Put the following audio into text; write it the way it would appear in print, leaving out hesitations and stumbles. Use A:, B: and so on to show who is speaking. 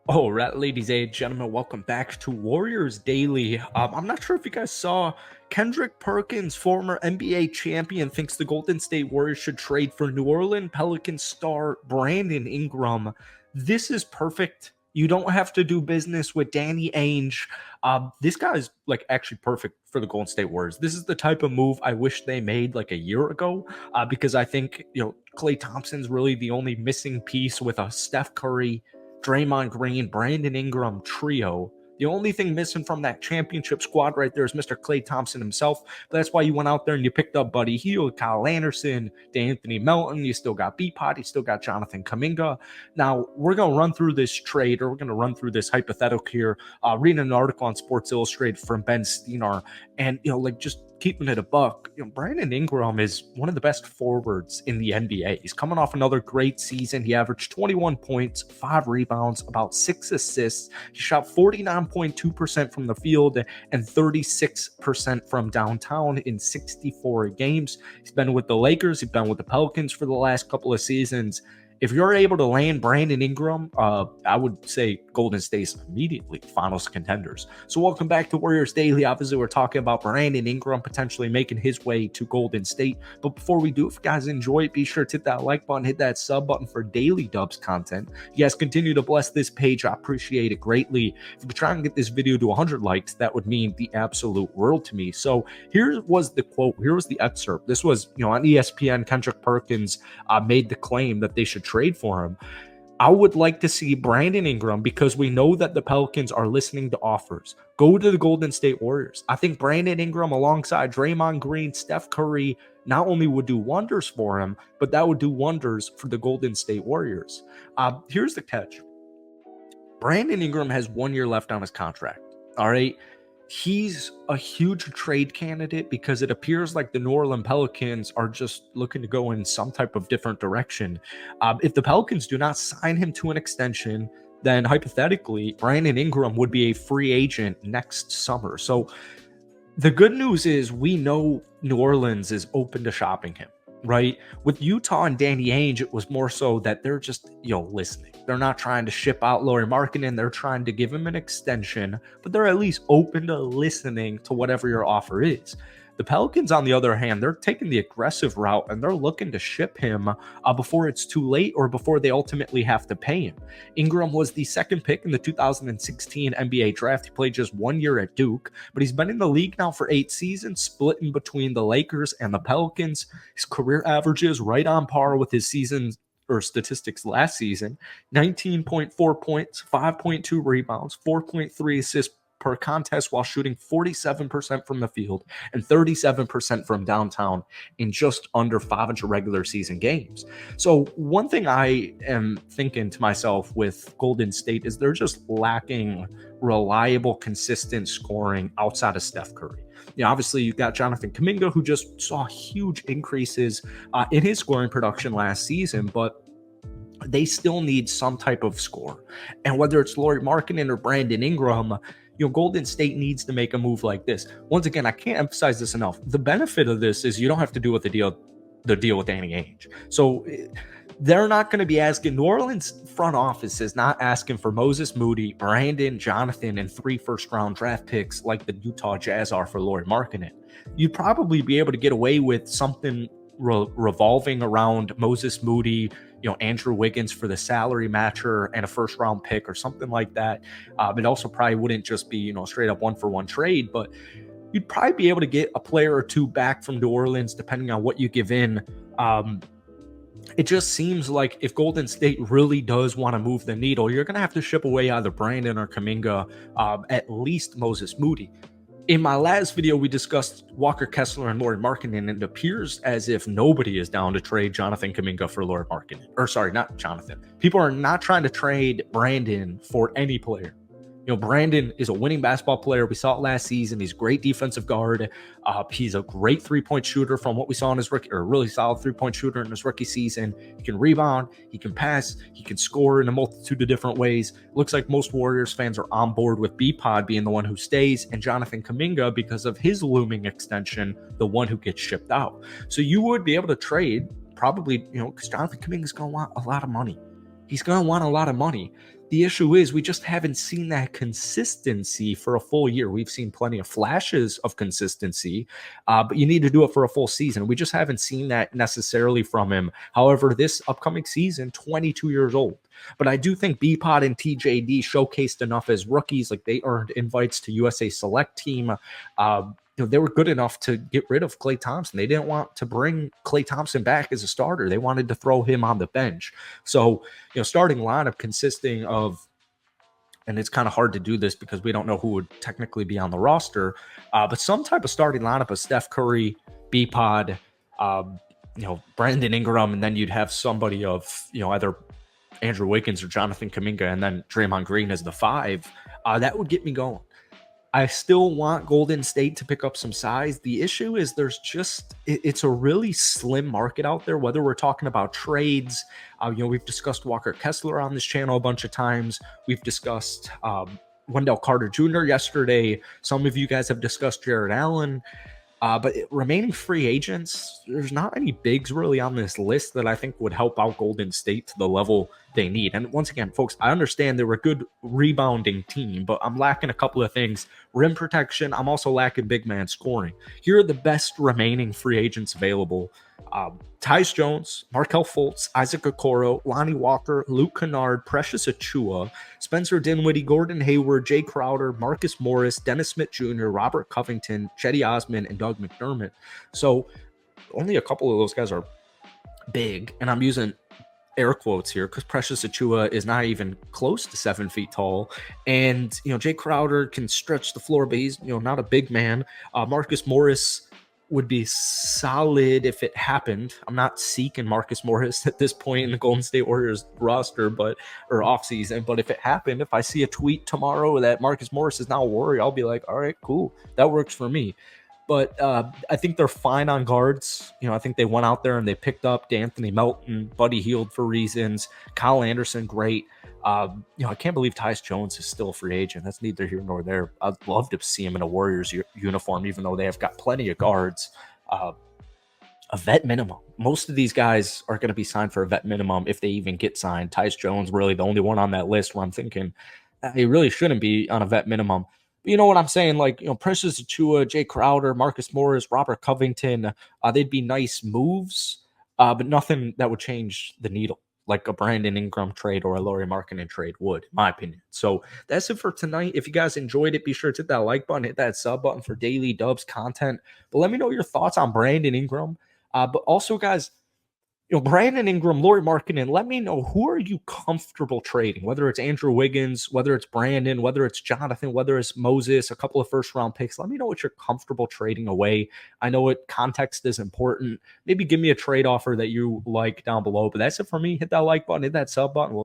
A: All right, ladies and gentlemen, welcome back to Warriors Daily. I'm not sure if you guys saw Kendrick Perkins, former NBA champion, thinks the Golden State Warriors should trade for New Orleans Pelicans star Brandon Ingram. This is perfect. You don't have to do business with Danny Ainge. This guy is like actually perfect for the Golden State Warriors. This is the type of move I wish they made like a year ago, because I think Klay Thompson's really the only missing piece with a Steph Curry, Draymond Green, Brandon Ingram trio. The only thing missing from that championship squad right there is Mr. Klay Thompson himself. But that's why you went out there and you picked up Buddy Hield, Kyle Anderson, D'Anthony Melton. You still got B-Pod. You still got Jonathan Kuminga. Now, we're going to run through this trade, or we're going to run through this hypothetical here. Reading an article on Sports Illustrated from Ben Steenar. And, just keeping it a buck, Brandon Ingram is one of the best forwards in the NBA. He's coming off another great season. He averaged 21 points, 5 rebounds, about 6 assists. He shot 49.2% from the field and 36% from downtown in 64 games. He's been with the Lakers. He's been with the Pelicans for the last couple of seasons. If you're able to land Brandon Ingram, I would say Golden State's immediately finals contenders. So welcome back to Warriors Daily. Obviously, we're talking about Brandon Ingram potentially making his way to Golden State. But before we do, if you guys enjoy it, be sure to hit that like button, hit that sub button for daily Dubs content. You guys continue to bless this page. I appreciate it greatly. If you could try and get this video to 100 likes, that would mean the absolute world to me. So here was the quote. Here was the excerpt. This was, on ESPN. Kendrick Perkins made the claim that they should trade for him. I would like to see Brandon Ingram, because we know that the Pelicans are listening to offers, go to the Golden State Warriors. I think Brandon Ingram alongside Draymond Green, Steph Curry, not only would do wonders for him, but that would do wonders for the Golden State Warriors. Here's the catch. Brandon Ingram has 1 year left on his contract. All right. He's a huge trade candidate because it appears like the New Orleans Pelicans are just looking to go in some type of different direction. If the Pelicans do not sign him to an extension, then hypothetically, Brandon Ingram would be a free agent next summer. So the good news is we know New Orleans is open to shopping him, right? With Utah and Danny Ainge, it was more so that they're just, listening. They're not trying to ship out Lauri Markkanen. They're trying to give him an extension, but they're at least open to listening to whatever your offer is. The Pelicans, on the other hand, they're taking the aggressive route and they're looking to ship him before it's too late or before they ultimately have to pay him. Ingram was the second pick in the 2016 NBA draft. He played just 1 year at Duke, but he's been in the league now for 8 seasons, splitting between the Lakers and the Pelicans. His career averages right on par with his season's or statistics last season: 19.4 points, 5.2 rebounds, 4.3 assists per contest, while shooting 47% from the field and 37% from downtown in just under 500 regular season games. So one thing I am thinking to myself with Golden State is they're just lacking reliable, consistent scoring outside of Steph Curry. Obviously, you've got Jonathan Kuminga, who just saw huge increases in his scoring production last season, but they still need some type of score. And whether it's Lauri Markkanen or Brandon Ingram, Golden State needs to make a move like this. Once again, I can't emphasize this enough. The benefit of this is you don't have to deal with the deal with Danny Ainge. So they're not going to be asking, New Orleans front office is not asking for Moses Moody, Brandon, Jonathan, and 3 first-round draft picks like the Utah Jazz are for Lauri Markkanen. You'd probably be able to get away with something revolving around Moses Moody, Andrew Wiggins for the salary matcher and a first-round pick or something like that. It also probably wouldn't just be, straight up 1-for-1 trade, but you'd probably be able to get a player or two back from New Orleans depending on what you give in. It just seems like if Golden State really does want to move the needle, you're going to have to ship away either Brandon or Kuminga, at least Moses Moody. In my last video, we discussed Walker Kessler and Lauri Markkanen, and it appears as if nobody is down to trade Jonathan Kuminga for Lauri Markkanen. Or sorry, not Jonathan. People are not trying to trade Brandon for any player. Brandon is a winning basketball player. We saw it last season. He's a great defensive guard. He's a great three-point shooter from what we saw in his rookie, or really solid three-point shooter in his rookie season. He can rebound, he can pass, he can score in a multitude of different ways. Looks like most Warriors fans are on board with B-Pod being the one who stays, and Jonathan Kuminga, because of his looming extension, the one who gets shipped out. So you would be able to trade probably, because Jonathan Kuminga is going to want a lot of money. He's going to want a lot of money. The issue is we just haven't seen that consistency for a full year. We've seen plenty of flashes of consistency, but you need to do it for a full season. We just haven't seen that necessarily from him. However, this upcoming season, 22 years old. But I do think B-Pod and TJD showcased enough as rookies. Like, they earned invites to USA Select Team. They were good enough to get rid of Klay Thompson. They didn't want to bring Klay Thompson back as a starter. They wanted to throw him on the bench. So, starting lineup consisting of, and it's kind of hard to do this because we don't know who would technically be on the roster, but some type of starting lineup of Steph Curry, B-Pod, Brandon Ingram, and then you'd have somebody of, either Andrew Wiggins or Jonathan Kuminga, and then Draymond Green as the five. That would get me going. I still want Golden State to pick up some size. The issue is it's a really slim market out there, whether we're talking about trades. We've discussed Walker Kessler on this channel a bunch of times. We've discussed Wendell Carter Jr. yesterday. Some of you guys have discussed Jared Allen. But remaining free agents, there's not any bigs really on this list that I think would help out Golden State to the level they need. And once again, folks, I understand they're a good rebounding team, but I'm lacking a couple of things. Rim protection, I'm also lacking big man scoring. Here are the best remaining free agents available. Tyus Jones, Markelle Fultz, Isaac Okoro, Lonnie Walker, Luke Kennard, Precious Achua, Spencer Dinwiddie, Gordon Hayward, Jay Crowder, Marcus Morris, Dennis Smith Jr., Robert Covington, Chetty Osman, and Doug McDermott. So only a couple of those guys are big, and I'm using air quotes here because Precious Achua is not even close to 7 feet tall. And, Jay Crowder can stretch the floor, but he's, not a big man. Marcus Morris would be solid if it happened. I'm not seeking Marcus Morris at this point in the Golden State Warriors roster, or offseason. But if it happened, if I see a tweet tomorrow that Marcus Morris is now a Warrior, I'll be like, all right, cool. That works for me. But I think they're fine on guards. I think they went out there and they picked up D'Anthony Melton, Buddy Hield for reasons. Kyle Anderson, great. I can't believe Tyus Jones is still a free agent. That's neither here nor there. I'd love to see him in a Warriors uniform, even though they have got plenty of guards. A vet minimum. Most of these guys are going to be signed for a vet minimum if they even get signed. Tyus Jones, really the only one on that list where I'm thinking he really shouldn't be on a vet minimum. But you know what I'm saying? Like, Precious Achua, Jay Crowder, Marcus Morris, Robert Covington, they'd be nice moves, but nothing that would change the needle like a Brandon Ingram trade or a Lauri Markkanen trade would, in my opinion. So that's it for tonight. If you guys enjoyed it, be sure to hit that like button, hit that sub button for daily Dubs content. But let me know your thoughts on Brandon Ingram. But also, guys, Brandon Ingram, Lauri Markkanen, let me know, who are you comfortable trading? Whether it's Andrew Wiggins, whether it's Brandon, whether it's Jonathan, whether it's Moses, a couple of first-round picks. Let me know what you're comfortable trading away. I know context is important. Maybe give me a trade offer that you like down below. But that's it for me. Hit that like button, hit that sub button.